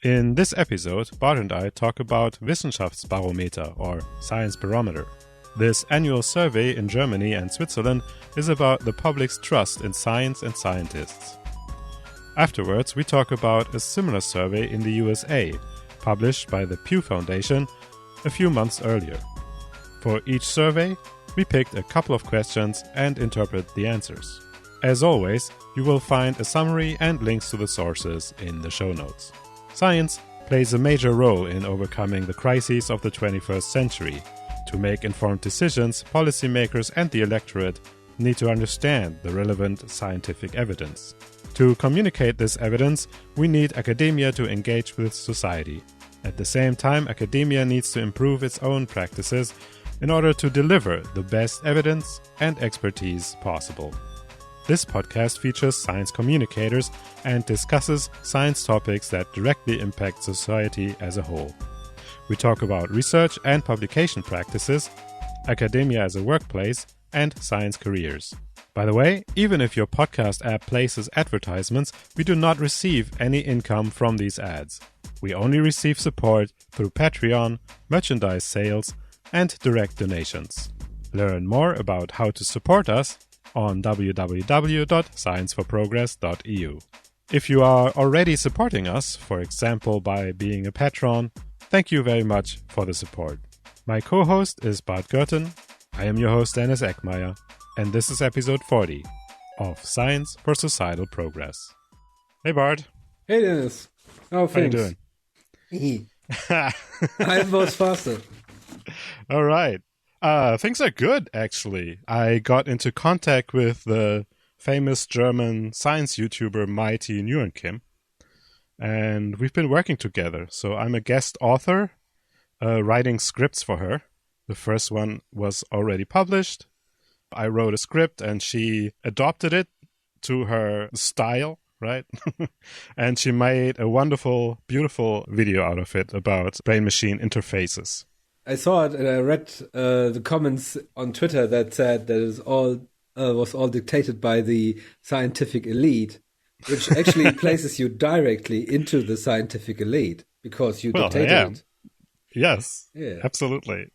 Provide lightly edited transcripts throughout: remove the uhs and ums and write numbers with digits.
In this episode, Bart and I talk about Wissenschaftsbarometer, or science barometer. This annual survey in Germany and Switzerland is about the public's trust in science and scientists. Afterwards, we talk about a similar survey in the USA, published by the Pew Foundation a few months earlier. For each survey, we picked a couple of questions and interpret the answers. As always, you will find a summary and links to the sources in the show notes. Science plays a major role in overcoming the crises of the 21st century. To make informed decisions, policymakers and the electorate need to understand the relevant scientific evidence. To communicate this evidence, we need academia to engage with society. At the same time, academia needs to improve its own practices in order to deliver the best evidence and expertise possible. This podcast features science communicators and discusses science topics that directly impact society as a whole. We talk about research and publication practices, academia as a workplace, and science careers. By the way, even if your podcast app places advertisements, we do not receive any income from these ads. We only receive support through Patreon, merchandise sales, and direct donations. Learn more about how to support us on www.scienceforprogress.eu. If you are already supporting us, for example by being a patron, thank you very much for the support. My co-host is Bart Görten, I am your host Dennis Eckmeyer, and this is episode 40 of Science for Societal Progress. Hey Bart. Hey Dennis. How are you doing? I was faster. All right. Things are good, actually. I got into contact with the famous German science YouTuber Mighty Nguyen-Kim, and we've been working together. So I'm a guest author, writing scripts for her. The first one was already published. I wrote a script, and she adopted it to her style, right? And she made a wonderful, beautiful video out of it about brain-machine interfaces. I saw it and I read the comments on Twitter that said that it was all dictated by the scientific elite, which actually places you directly into the scientific elite because you dictated it. Yes, yeah. Absolutely.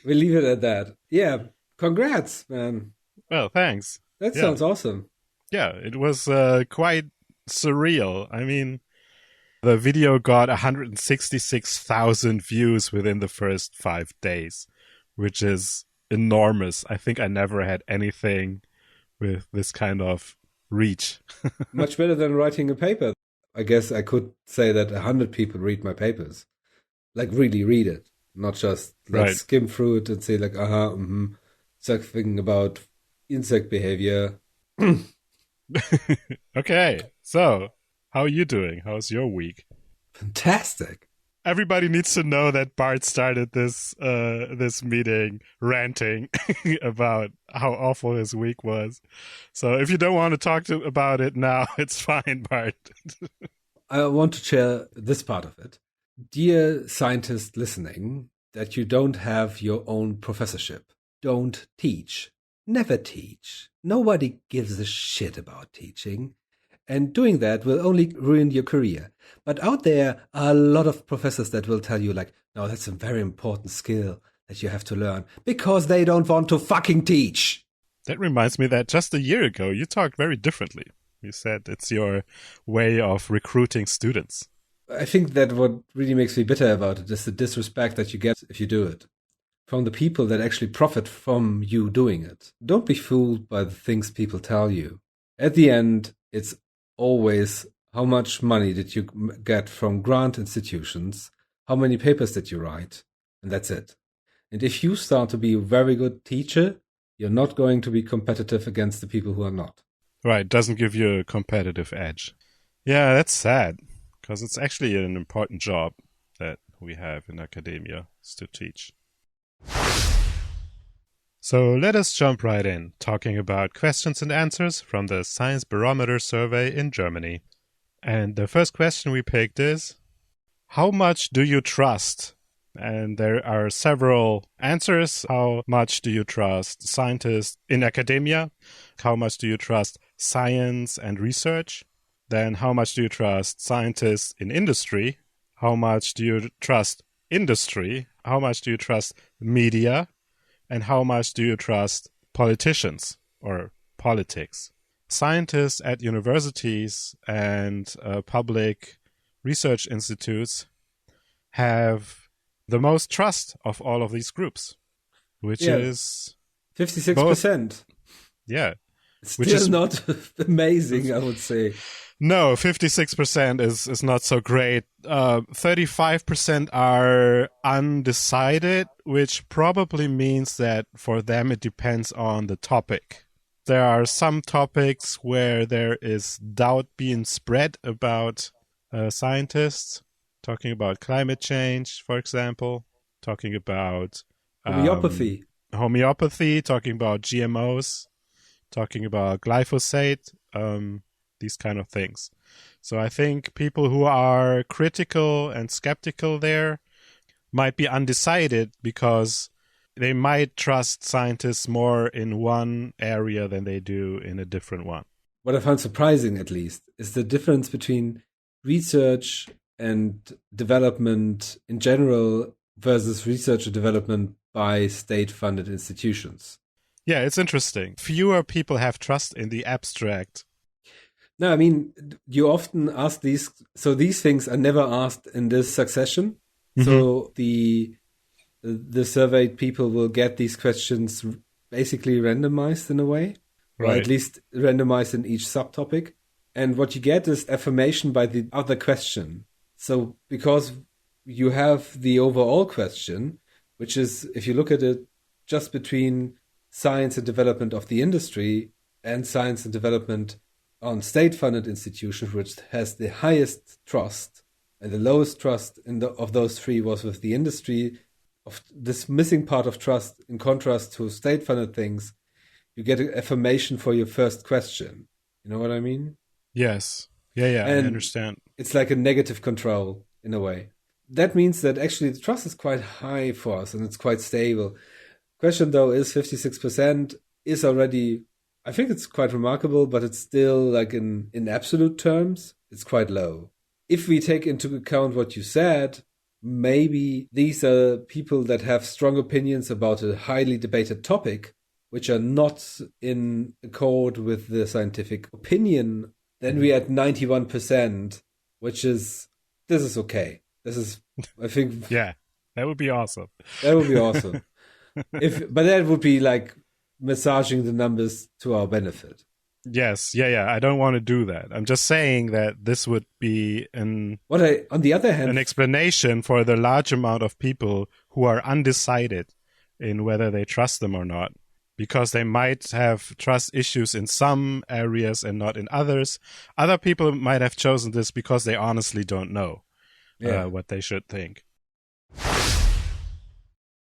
We'll leave it at that. Yeah, congrats, man. Well, thanks. That sounds awesome. Yeah, it was quite surreal. I mean, the video got 166,000 views within the first 5 days, which is enormous. I think I never had anything with this kind of reach. Much better than writing a paper. I guess I could say that 100 people read my papers. Like really read it. Not just skim through it and say like, something about insect behavior. Okay, so how are you doing? How's your week? Fantastic. Everybody needs to know that Bart started this meeting ranting about how awful his week was. So if you don't want to talk about it now, it's fine, Bart. I want to share this part of it. Dear scientist listening, that you don't have your own professorship. Don't teach. Never teach. Nobody gives a shit about teaching. And doing that will only ruin your career. But out there are a lot of professors that will tell you like, no, that's a very important skill that you have to learn because they don't want to fucking teach. That reminds me that just a year ago, you talked very differently. You said it's your way of recruiting students. I think that what really makes me bitter about it is the disrespect that you get if you do it. From the people that actually profit from you doing it. Don't be fooled by the things people tell you. At the end, it's always how much money did you get from grant institutions, how many papers did you write, and that's it. And if you start to be a very good teacher, you're not going to be competitive against the people who are not. Right, doesn't give you a competitive edge. Yeah, that's sad, because it's actually an important job that we have in academia, is to teach. So let us jump right in, talking about questions and answers from the Science Barometer survey in Germany. And the first question we picked is, how much do you trust? And there are several answers. How much do you trust scientists in academia? How much do you trust science and research? Then how much do you trust scientists in industry? How much do you trust industry? How much do you trust media? And how much do you trust politicians or politics? Scientists at universities and public research institutes have the most trust of all of these groups, which is 56%. Yeah. It's still not amazing, I would say. No, 56% is not so great. 35% are undecided, which probably means that for them it depends on the topic. There are some topics where there is doubt being spread about scientists, talking about climate change, for example, talking about homeopathy, talking about GMOs, talking about glyphosate, these kind of things. So I think people who are critical and skeptical there might be undecided because they might trust scientists more in one area than they do in a different one. What I found surprising, at least, is the difference between research and development in general versus research and development by state-funded institutions. Yeah, it's interesting. Fewer people have trust in the abstract. No, I mean, you often ask these, so these things are never asked in this succession. Mm-hmm. So the surveyed people will get these questions basically randomized in a way, right? Or at least randomized in each subtopic. And what you get is affirmation by the other question. So because you have the overall question, which is, if you look at it just between science and development of the industry and science and development on state-funded institutions, which has the highest trust, and the lowest trust of those three was with the industry. Of this missing part of trust, in contrast to state-funded things, you get an affirmation for your first question. You know what I mean? Yes. Yeah, I understand. It's like a negative control in a way. That means that actually the trust is quite high for us and it's quite stable. Question though is 56% is already, I think it's quite remarkable, but it's still like in absolute terms, it's quite low. If we take into account what you said, maybe these are people that have strong opinions about a highly debated topic, which are not in accord with the scientific opinion. Then we at 91%, which is, this is okay. This is, I think. Yeah, that would be awesome. That would be awesome. But that would be like massaging the numbers to our benefit. Yes, yeah. I don't want to do that. I'm just saying that this would be on the other hand, an explanation for the large amount of people who are undecided in whether they trust them or not, because they might have trust issues in some areas and not in others. Other people might have chosen this because they honestly don't know what they should think.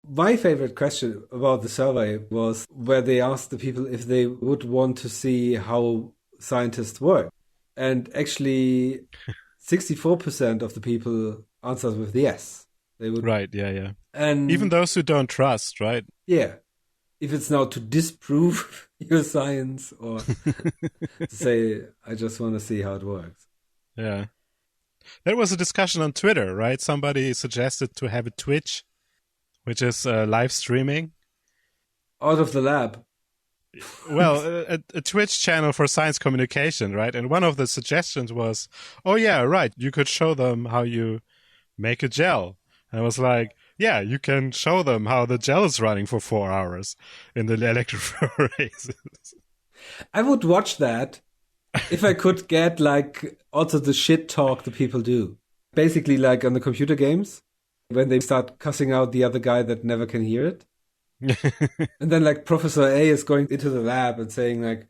My favorite question about the survey was where they asked the people if they would want to see how scientists work. And actually, 64% of the people answered with yes. They would. Right, yeah. And even those who don't trust, right? Yeah. If it's now to disprove your science or to say, I just want to see how it works. Yeah. There was a discussion on Twitter, right? Somebody suggested to have a Twitch, which is live streaming. Out of the lab. Well, a Twitch channel for science communication, right? And one of the suggestions was, oh yeah, right, you could show them how you make a gel. And I was like, yeah, you can show them how the gel is running for 4 hours in the electrophoresis. I would watch that if I could get like also the shit talk that people do. Basically like on the computer games, when they start cussing out the other guy that never can hear it. And then like Professor A is going into the lab and saying like,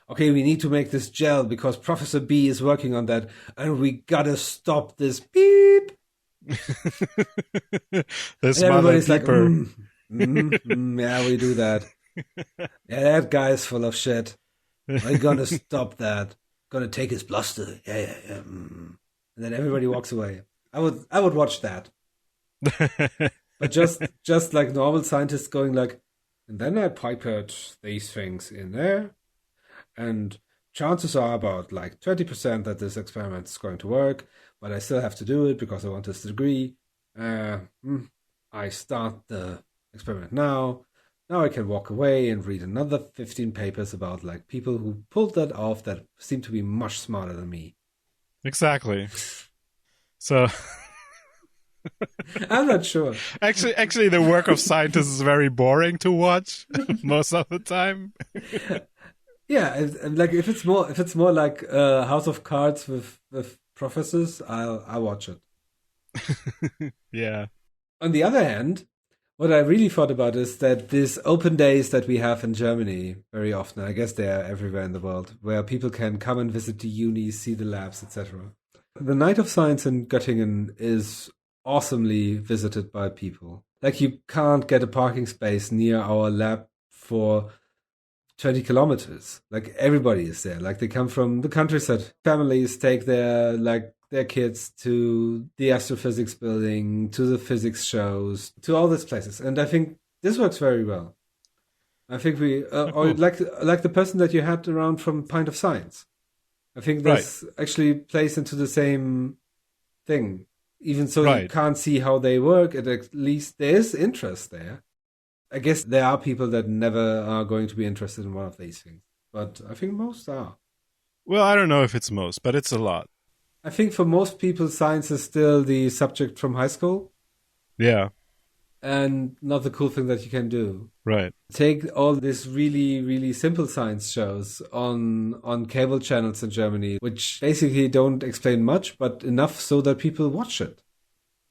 okay, we need to make this gel because Professor B is working on that and we gotta stop this beep. This and everybody's like, yeah, we do that. Yeah, that guy is full of shit. We're gonna stop that. Gonna take his bluster. Yeah. And then everybody walks away. I would watch that. But just like normal scientists going like, and then I pipette these things in there, and chances are about like 20% that this experiment is going to work, but I still have to do it because I want this degree. I start the experiment now. Now I can walk away and read another 15 papers about like people who pulled that off that seem to be much smarter than me. Exactly. So I'm not sure. actually, the work of scientists is very boring to watch most of the time. Yeah, like if it's more like House of Cards with professors, I'll watch it. Yeah. On the other hand, what I really thought about is that these open days that we have in Germany very often, I guess they are everywhere in the world, where people can come and visit the unis, see the labs, etc. The Night of Science in Göttingen is awesomely visited by people. Like you can't get a parking space near our lab for 20 kilometers. Like everybody is there. Like they come from the countryside. Families take their kids to the astrophysics building, to the physics shows, to all these places. And I think this works very well. I think we, or like the person that you had around from Pint of Science. I think this actually plays into the same thing. Even so you can't see how they work, at least there is interest there. I guess there are people that never are going to be interested in one of these things. But I think most are. Well, I don't know if it's most, but it's a lot. I think for most people, science is still the subject from high school. Yeah. And not the cool thing that you can do. Right. Take all these really, really simple science shows on cable channels in Germany, which basically don't explain much, but enough so that people watch it.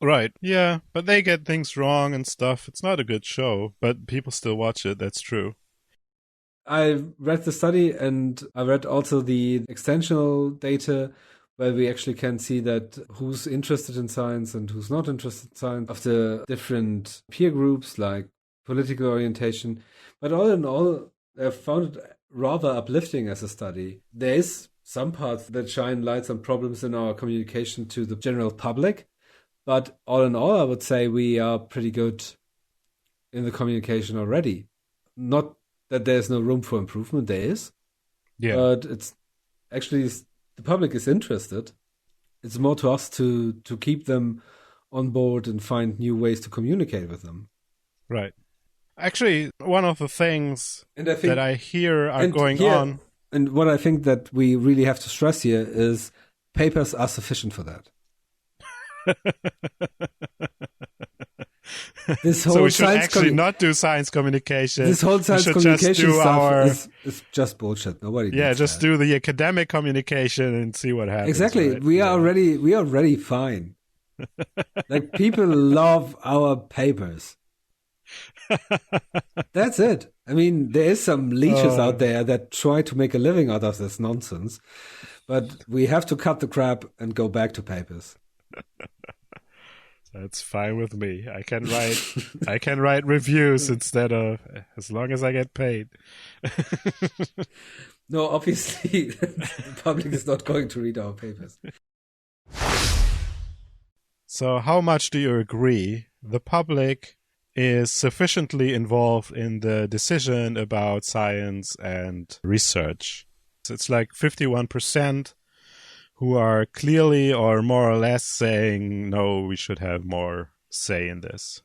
Right. Yeah, but they get things wrong and stuff. It's not a good show, but people still watch it. That's true. I read the study and I read also the extensional data where we actually can see that who's interested in science and who's not interested in science of the different peer groups, like political orientation. But all in all, I found it rather uplifting as a study. There is some parts that shine lights on problems in our communication to the general public. But all in all, I would say we are pretty good in the communication already. Not that there's no room for improvement, there is. Yeah. But it's actually, the public is interested. It's more to us to keep them on board and find new ways to communicate with them. Right. Actually, one of the things that I hear are going on. And what I think that we really have to stress here is papers are sufficient for that. This whole so we should actually not do science communication. This whole science communication stuff is just bullshit. Nobody. Yeah, just do the academic communication and see what happens. Exactly. Right? We are already fine. Like people love our papers. That's it. I mean, there is some leeches out there that try to make a living out of this nonsense, but we have to cut the crap and go back to papers. That's fine with me. I can write reviews instead of, as long as I get paid. No, obviously the public is not going to read our papers. So how much do you agree the public is sufficiently involved in the decision about science and research? So it's like 51% who are clearly or more or less saying, no, we should have more say in this.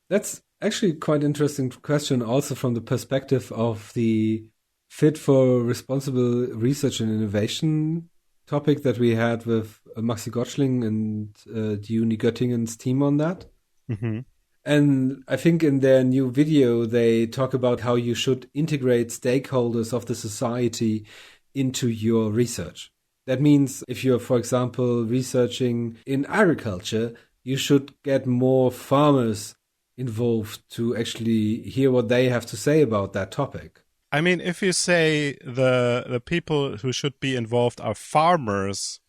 That's actually quite interesting question, also from the perspective of the Fit for Responsible Research and Innovation topic that we had with Maxi Gottschling and the Uni Göttingen's team on that. Mm-hmm. And I think in their new video, they talk about how you should integrate stakeholders of the society into your research. That means if you're, for example, researching in agriculture, you should get more farmers involved to actually hear what they have to say about that topic. I mean, if you say the people who should be involved are farmers,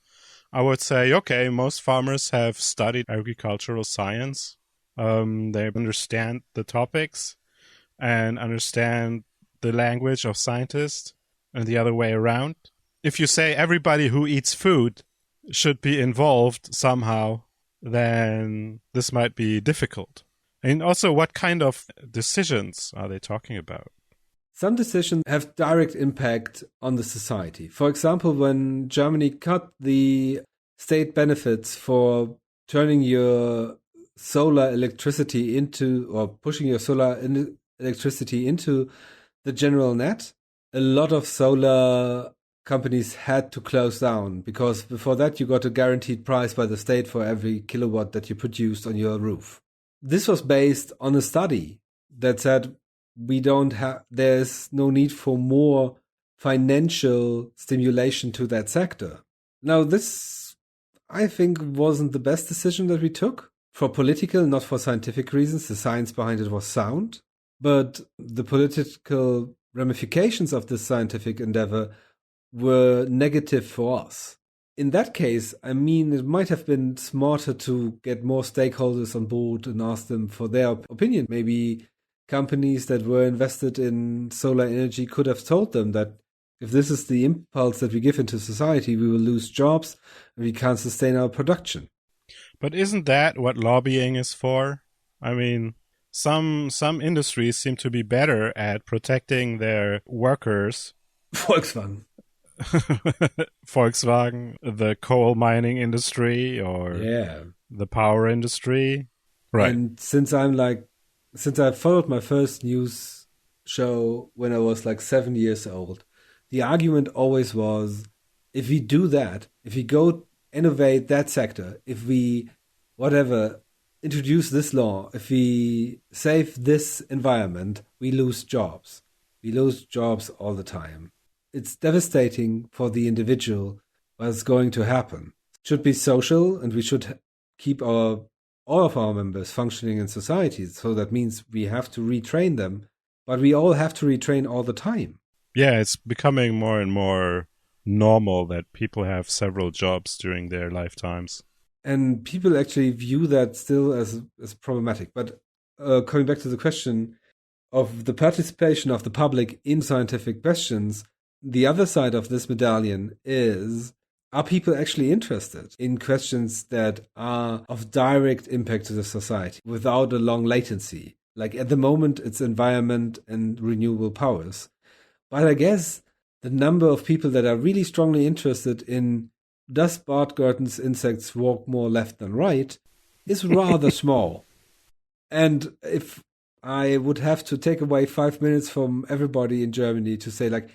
I would say, okay, most farmers have studied agricultural science. They understand the topics and understand the language of scientists and the other way around. If you say everybody who eats food should be involved somehow, then this might be difficult. And also, what kind of decisions are they talking about? Some decisions have direct impact on the society. For example, when Germany cut the state benefits for turning your solar electricity into, or pushing your solar electricity into the general net, a lot of solar companies had to close down, because before that you got a guaranteed price by the state for every kilowatt that you produced on your roof. This was based on a study that said there's no need for more financial stimulation to that sector. Now, this, I think, wasn't the best decision that we took for political, not for scientific reasons. The science behind it was sound, but the political ramifications of this scientific endeavor were negative for us. In that case, I mean, it might have been smarter to get more stakeholders on board and ask them for their opinion. Maybe companies that were invested in solar energy could have told them that if this is the impulse that we give into society, we will lose jobs and we can't sustain our production. But isn't that what lobbying is for? I mean, some industries seem to be better at protecting their workers. Volkswagen. Volkswagen, the coal mining industry, or the power industry. Right. And since I followed my first news show when I was like 7 years old, the argument always was, if we do that, if we go innovate that sector, if we, introduce this law, if we save this environment, we lose jobs. We lose jobs all the time. It's devastating for the individual what's going to happen. It should be social, and we should keep all of our members functioning in society. So that means we have to retrain them, but we all have to retrain all the time. Yeah, it's becoming more and more normal that people have several jobs during their lifetimes. And people actually view that still as problematic. But coming back to the question of the participation of the public in scientific questions, the other side of this medallion is, are people actually interested in questions that are of direct impact to the society without a long latency? Like at the moment, it's environment and renewable powers. But I guess the number of people that are really strongly interested in, does Bart Gurdon's insects walk more left than right, is rather small. And if I would have to take away 5 minutes from everybody in Germany to say, like,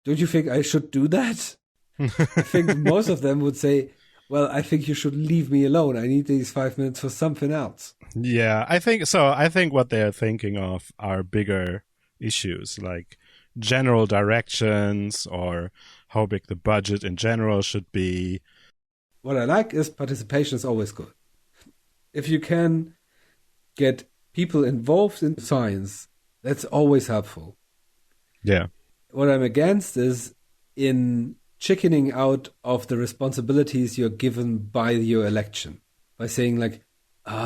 don't you think I should do that? I think most of them would say, well, I think you should leave me alone. I need these 5 minutes for something else. Yeah, I think so. I think what they're thinking of are bigger issues, like general directions or how big the budget in general should be. What I like is participation is always good. If you can get people involved in science, that's always helpful. Yeah. What I'm against is in chickening out of the responsibilities you're given by your election. By saying like,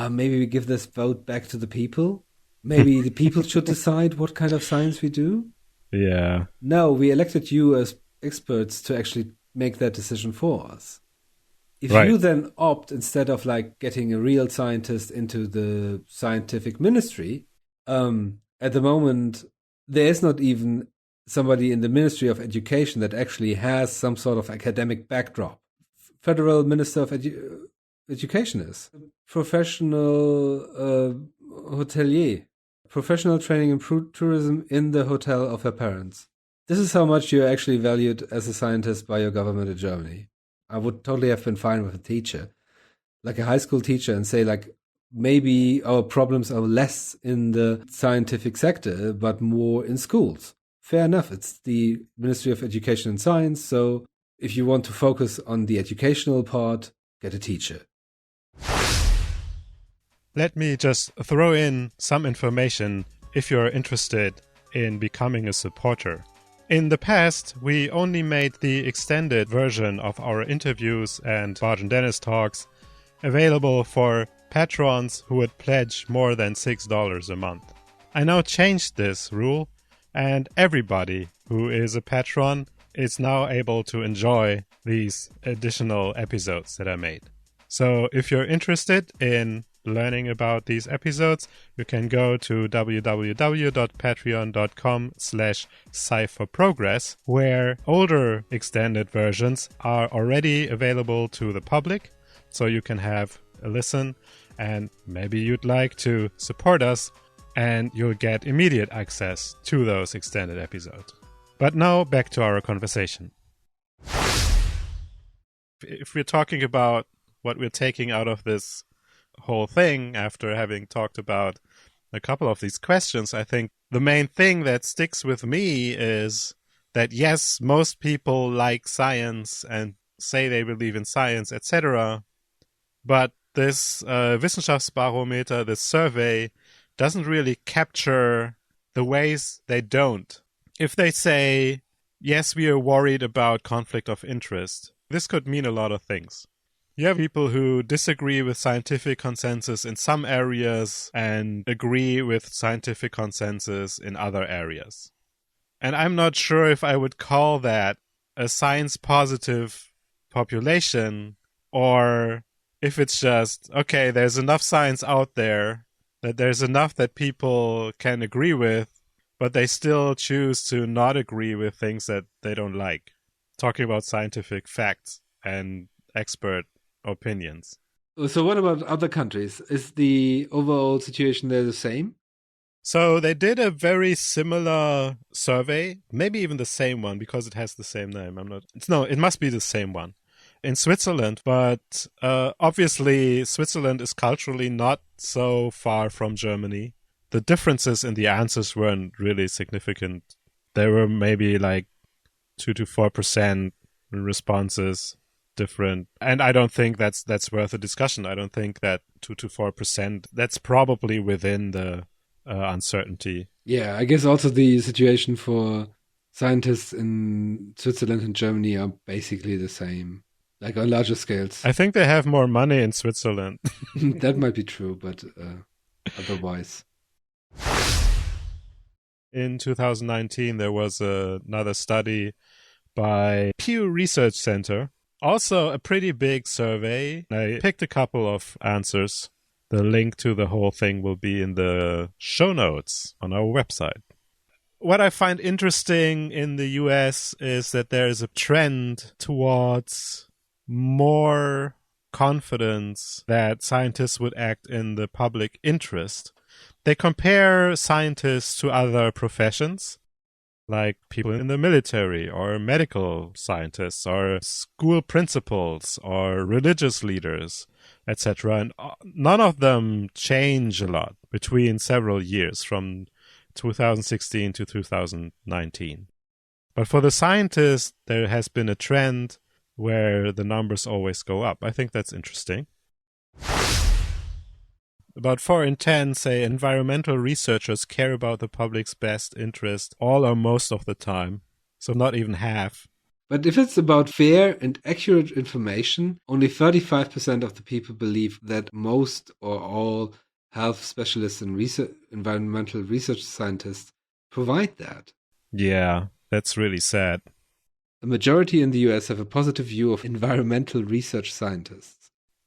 maybe we give this vote back to the people. Maybe the people should decide what kind of science we do. Yeah. No, we elected you as experts to actually make that decision for us. If you then opt, instead of like getting a real scientist into the scientific ministry, at the moment, there is not even somebody in the Ministry of Education that actually has some sort of academic backdrop. Federal Minister of Education is professional hotelier, professional training in tourism in the hotel of her parents. This is how much you're actually valued as a scientist by your government in Germany. I would totally have been fine with a teacher, like a high school teacher, and say like, maybe our problems are less in the scientific sector, but more in schools. Fair enough. It's the Ministry of Education and Science. So if you want to focus on the educational part, get a teacher. Let me just throw in some information if you're interested in becoming a supporter. In the past, we only made the extended version of our interviews and Bart and Dennis talks available for patrons who would pledge more than $6 a month. I now changed this rule, and everybody who is a patron is now able to enjoy these additional episodes that I made. So if you're interested in learning about these episodes, you can go to www.patreon.com/sci4progress, where older extended versions are already available to the public, so you can have a listen, and maybe you'd like to support us, and you'll get immediate access to those extended episodes. But now back to our conversation. If we're talking about what we're taking out of this whole thing after having talked about a couple of these questions, I think the main thing that sticks with me is that yes, most people like science and say they believe in science, etc. But this Wissenschaftsbarometer, this survey, doesn't really capture the ways they don't. If they say, yes, we are worried about conflict of interest, this could mean a lot of things. You have people who disagree with scientific consensus in some areas and agree with scientific consensus in other areas. And I'm not sure if I would call that a science-positive population, or if it's just, okay, there's enough science out there that there's enough that people can agree with, but they still choose to not agree with things that they don't like. Talking about scientific facts and expert opinions. So what about other countries? Is the overall situation there the same? So they did a very similar survey, maybe even the same one because it has the same name. It must be the same one in Switzerland, but obviously Switzerland is culturally not so far from Germany. The differences in the answers weren't really significant. There were maybe like 2 to 4% responses different. And I don't think that's worth a discussion. I don't think that 2 to 4%, that's probably within the uncertainty. Yeah, I guess also the situation for scientists in Switzerland and Germany are basically the same, like on larger scales. I think they have more money in Switzerland. That might be true, but otherwise. In 2019, there was another study by Pew Research Center. Also a pretty big survey. I picked a couple of answers. The link to the whole thing will be in the show notes on our website. What I find interesting in the US is that there is a trend towards more confidence that scientists would act in the public interest. They compare scientists to other professions, like people in the military or medical scientists or school principals or religious leaders, etc. And none of them change a lot between several years from 2016 to 2019. But for the scientists, there has been a trend where the numbers always go up. I think that's interesting. About 4 in 10 say environmental researchers care about the public's best interest all or most of the time. So not even half. But if it's about fair and accurate information, only 35% of the people believe that most or all health specialists and environmental research scientists provide that. Yeah, that's really sad. The majority in the US have a positive view of environmental research scientists.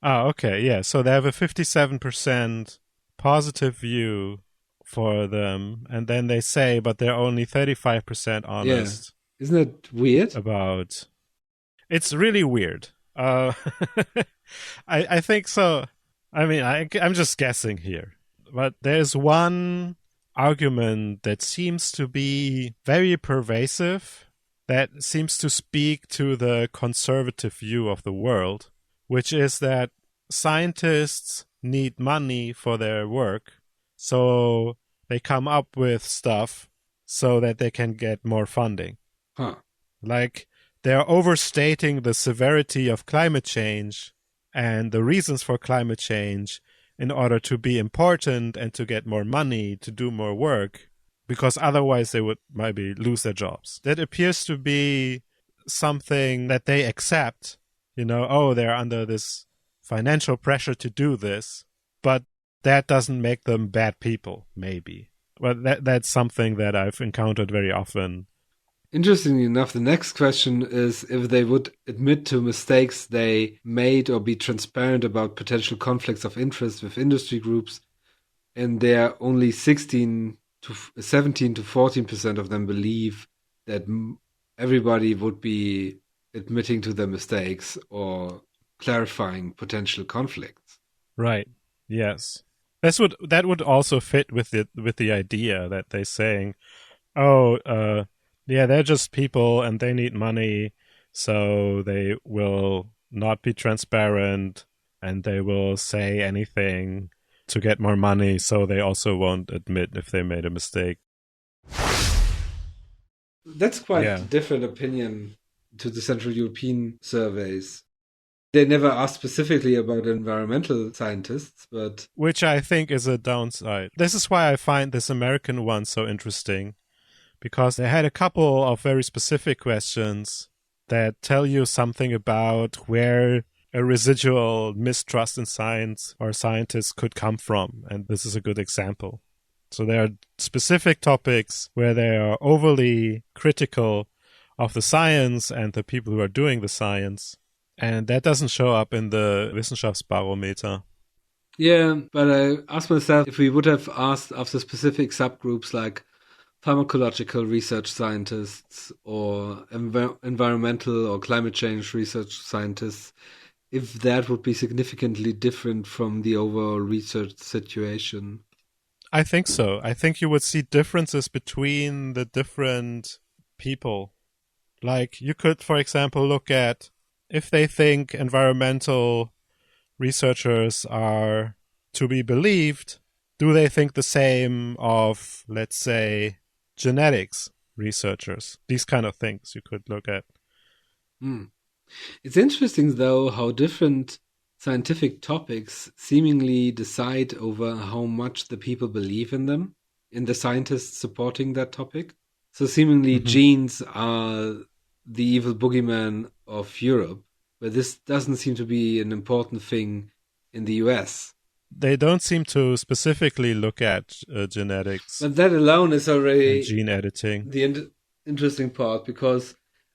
Ah, okay, yeah. So they have a 57% positive view for them, and then they say, but they're only 35% honest. Yeah. Isn't that weird? About it's really weird. I think so. I mean, I'm just guessing here, but there's one argument that seems to be very pervasive, that seems to speak to the conservative view of the world, which is that scientists need money for their work, so they come up with stuff so that they can get more funding. Huh. Like, they're overstating the severity of climate change and the reasons for climate change in order to be important and to get more money to do more work, because otherwise they would maybe lose their jobs. That appears to be something that they accept. You know, oh, they're under this financial pressure to do this, but that doesn't make them bad people, maybe. Well, that's something that I've encountered very often. Interestingly enough, the next question is if they would admit to mistakes they made or be transparent about potential conflicts of interest with industry groups, and there only 17 to 14% of them believe that everybody would be admitting to their mistakes or clarifying potential conflicts. Right. Yes. That would also fit with the idea that they're saying, oh, yeah, they're just people and they need money, so they will not be transparent and they will say anything to get more money, so they also won't admit if they made a mistake. That's quite a different opinion to the Central European surveys. They never asked specifically about environmental scientists, but... Which I think is a downside. This is why I find this American one so interesting, because they had a couple of very specific questions that tell you something about where a residual mistrust in science or scientists could come from, and this is a good example. So there are specific topics where they are overly critical of the science and the people who are doing the science, and that doesn't show up in the Wissenschaftsbarometer. Yeah, but I asked myself if we would have asked of the specific subgroups like pharmacological research scientists or environmental or climate change research scientists, if that would be significantly different from the overall research situation. I think so. I think you would see differences between the different people. Like you could, for example, look at if they think environmental researchers are to be believed, do they think the same of, let's say, genetics researchers? These kind of things you could look at. It's interesting, though, how different scientific topics seemingly decide over how much the people believe in them, in the scientists supporting that topic. So seemingly genes are the evil boogeyman of Europe, but this doesn't seem to be an important thing in the US. They don't seem to specifically look at genetics. But that alone is already gene editing. The interesting part, because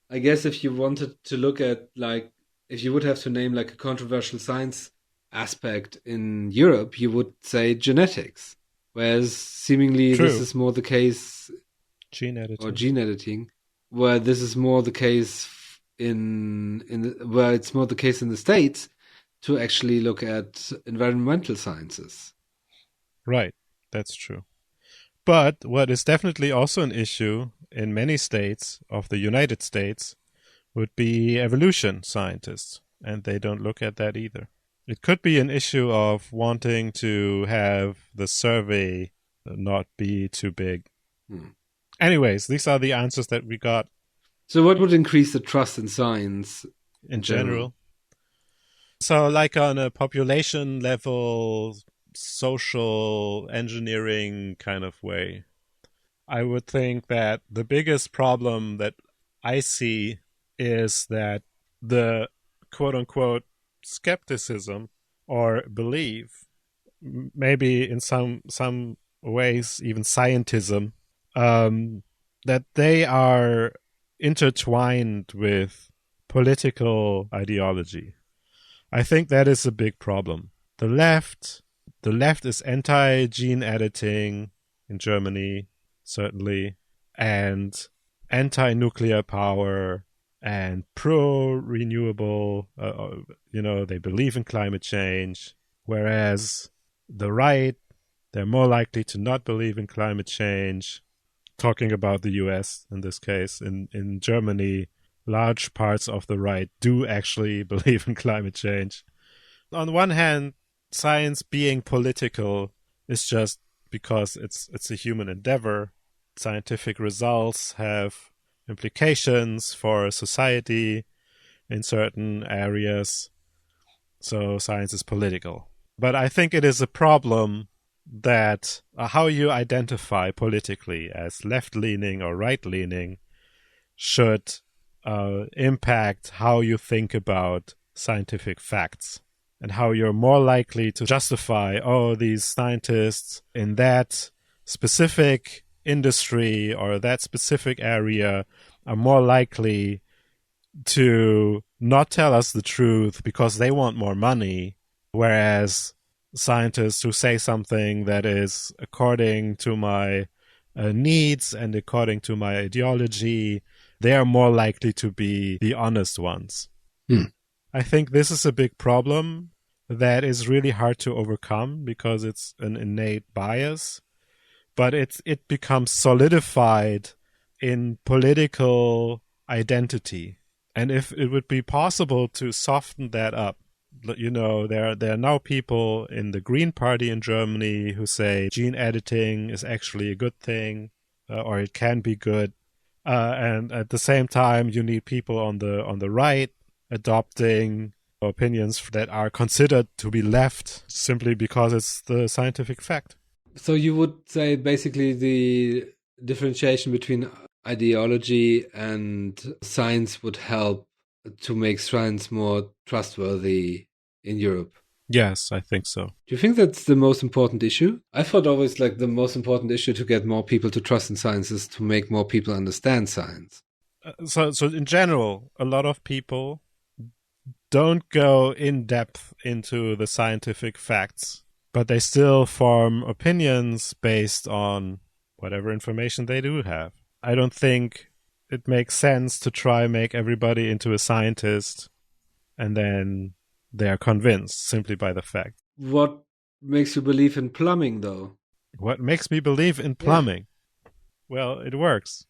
I guess if you wanted to look at, like, if you would have to name like a controversial science aspect in Europe, you would say genetics. Whereas seemingly this is more the case gene editing, where this is more the case where it's more the case in the States to actually look at environmental sciences. Right, that's true. But what is definitely also an issue in many states of the United States would be evolution scientists, and they don't look at that either. It could be an issue of wanting to have the survey not be too big. Anyways, these are the answers that we got. So what would increase the trust in science in general? So like on a population level, social engineering kind of way, I would think that the biggest problem that I see is that the quote-unquote skepticism or belief, maybe in some ways even scientism, that they are intertwined with political ideology. I think that is a big problem. The left is anti-gene editing in Germany, certainly, and anti-nuclear power and pro-renewable, they believe in climate change, whereas the right, they're more likely to not believe in climate change. Talking about the US in this case, in Germany, large parts of the right do actually believe in climate change. On one hand, science being political is just because it's a human endeavor. Scientific results have implications for society in certain areas, so science is political. But I think it is a problem that how you identify politically as left-leaning or right-leaning should impact how you think about scientific facts and how you're more likely to justify, these scientists in that specific industry or that specific area are more likely to not tell us the truth because they want more money, whereas scientists who say something that is according to my needs and according to my ideology, they are more likely to be the honest ones. I think this is a big problem that is really hard to overcome because it's an innate bias, but it becomes solidified in political identity. And if it would be possible to soften that up, there are now people in the Green Party in Germany who say gene editing is actually a good thing, or it can be good. And at the same time, you need people on the right adopting opinions that are considered to be left simply because it's the scientific fact. So you would say basically the differentiation between ideology and science would help to make science more trustworthy in Europe? Yes, I think so. Do you think that's the most important issue? I thought always like the most important issue to get more people to trust in science is to make more people understand science. So in general, a lot of people don't go in depth into the scientific facts, but they still form opinions based on whatever information they do have. I don't think it makes sense to try make everybody into a scientist and then they're convinced simply by the fact. What makes you believe in plumbing, though? What makes me believe in plumbing? Yeah. Well, it works.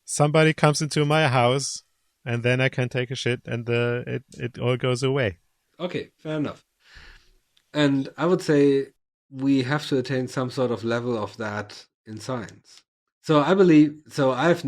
Somebody comes into my house and then I can take a shit and it all goes away. Okay, fair enough. And I would say we have to attain some sort of level of that in science. So I have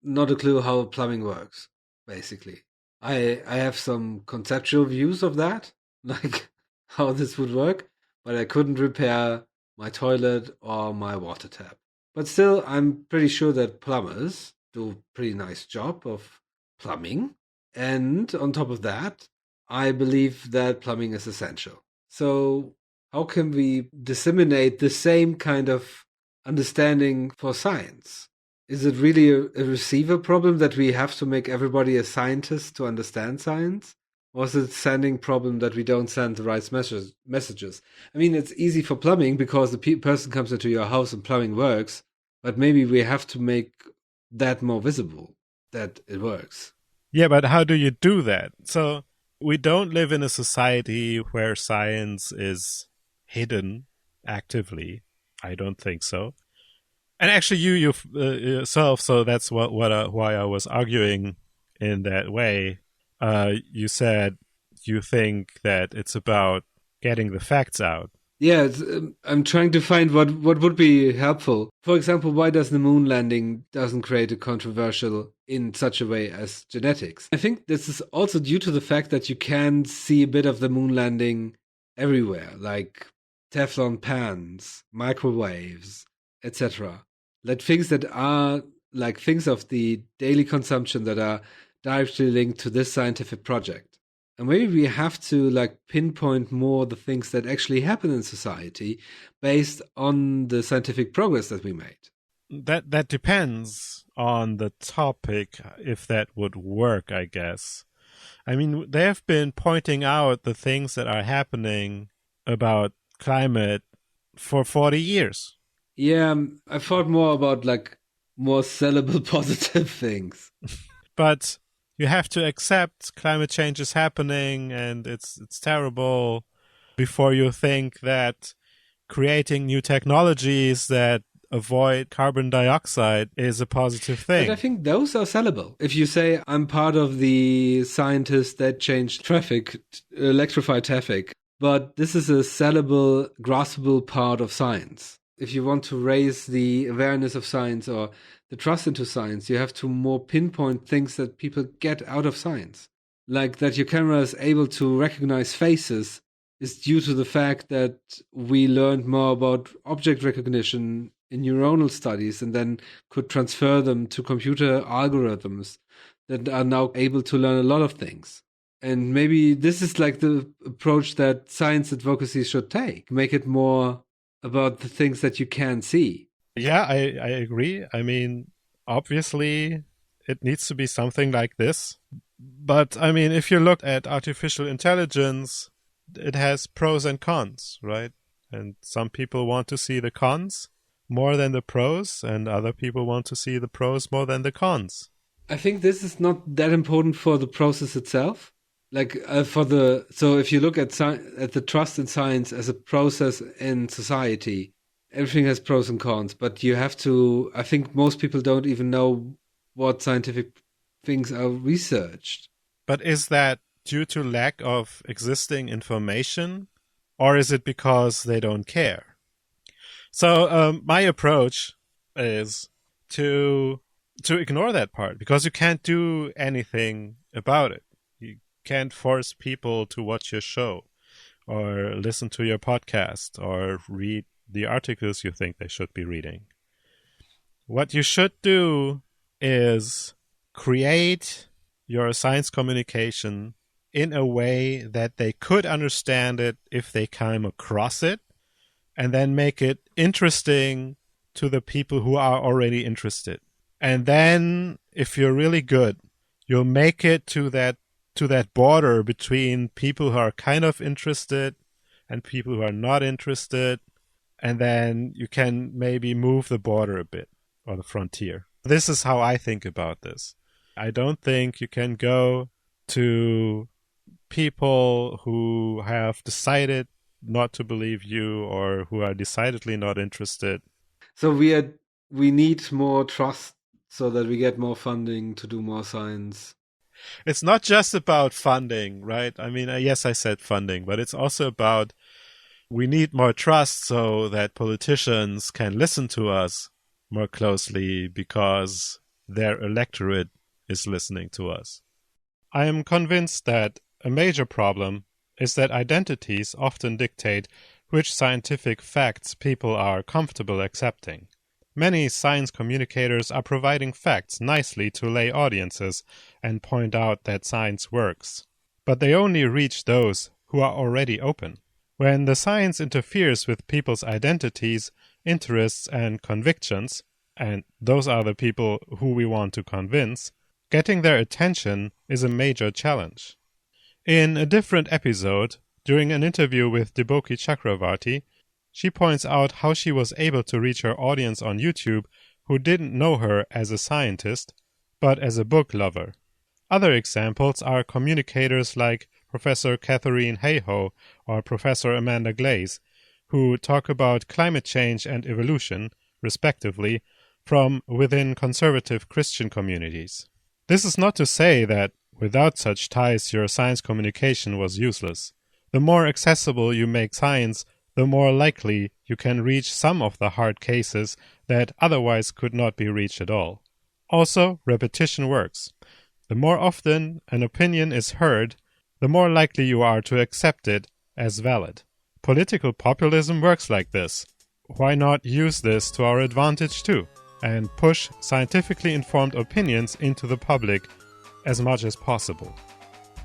not a clue how plumbing works, basically. I have some conceptual views of that, like how this would work, but I couldn't repair my toilet or my water tap. But still, I'm pretty sure that plumbers do a pretty nice job of plumbing. And on top of that, I believe that plumbing is essential. So how can we disseminate the same kind of understanding for science? Is it really a receiver problem that we have to make everybody a scientist to understand science? Or is it a sending problem that we don't send the right messages? I mean, it's easy for plumbing because the person comes into your house and plumbing works, but maybe we have to make that more visible, that it works. Yeah, but how do you do that? So we don't live in a society where science is hidden actively. I don't think so. And actually, you yourself, so that's why I was arguing in that way. You said you think that it's about getting the facts out. Yeah, I'm trying to find what would be helpful. For example, why does the moon landing doesn't create a controversial in such a way as genetics? I think this is also due to the fact that you can see a bit of the moon landing everywhere, like Teflon pans, microwaves, etc. Like things that are like things of the daily consumption that are directly linked to this scientific project. And maybe we have to like pinpoint more the things that actually happen in society based on the scientific progress that we made. That depends on the topic, if that would work, I guess. I mean, they have been pointing out the things that are happening about climate for 40 years. Yeah, I thought more about like more sellable positive things. But you have to accept climate change is happening and it's terrible before you think that creating new technologies that avoid carbon dioxide is a positive thing. But I think those are sellable. If you say, I'm part of the scientists that changed traffic, electrified traffic, but this is a sellable, graspable part of science. If you want to raise the awareness of science or the trust into science, you have to more pinpoint things that people get out of science. Like that your camera is able to recognize faces is due to the fact that we learned more about object recognition in neuronal studies and then could transfer them to computer algorithms that are now able to learn a lot of things. And maybe this is like the approach that science advocacy should take. Make it more about the things that you can see. Yeah, I agree. I mean, obviously, it needs to be something like this. But, I mean, if you look at artificial intelligence, it has pros and cons, right? And some people want to see the cons more than the pros, and other people want to see the pros more than the cons. I think this is not that important for the process itself. Like so if you look at the trust in science as a process in society, everything has pros and cons, but you have to, I think most people don't even know what scientific things are researched. But is that due to lack of existing information, or is it because they don't care? So my approach is to ignore that part, because you can't do anything about it. You can't force people to watch your show or listen to your podcast or read the articles you think they should be reading. What you should do is create your science communication in a way that they could understand it if they came across it, and then make it interesting to the people who are already interested. And then, if you're really good, you'll make it to that border between people who are kind of interested and people who are not interested, and then you can maybe move the border a bit, or the frontier. This is how I think about this. I don't think you can go to people who have decided not to believe you or who are decidedly not interested. So we need more trust so that we get more funding to do more science. It's not just about funding, right? I mean, yes, I said funding, but it's also about we need more trust so that politicians can listen to us more closely because their electorate is listening to us. I am convinced that a major problem is that identities often dictate which scientific facts people are comfortable accepting. Many science communicators are providing facts nicely to lay audiences and point out that science works. But they only reach those who are already open. When the science interferes with people's identities, interests, and convictions, and those are the people who we want to convince, getting their attention is a major challenge. In a different episode, during an interview with Deboki Chakravarti, she points out how she was able to reach her audience on YouTube who didn't know her as a scientist, but as a book lover. Other examples are communicators like Professor Catherine Hayhoe or Professor Amanda Glaze, who talk about climate change and evolution, respectively, from within conservative Christian communities. This is not to say that without such ties your science communication was useless. The more accessible you make science, the more likely you can reach some of the hard cases that otherwise could not be reached at all. Also, repetition works. The more often an opinion is heard, the more likely you are to accept it as valid. Political populism works like this. Why not use this to our advantage too, and push scientifically informed opinions into the public as much as possible?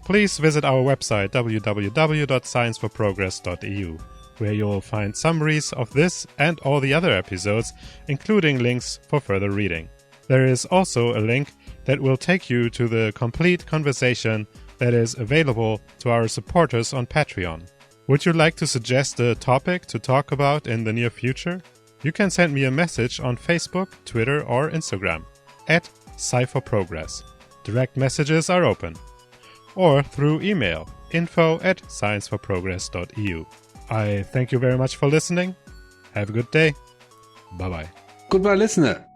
Please visit our website www.scienceforprogress.eu, where you will find summaries of this and all the other episodes, including links for further reading. There is also a link that will take you to the complete conversation that is available to our supporters on Patreon. Would you like to suggest a topic to talk about in the near future? You can send me a message on Facebook, Twitter, or Instagram @Sci4Progress. Direct messages are open. Or through email info@scienceforprogress.eu. I thank you very much for listening. Have a good day. Bye-bye. Goodbye, listener.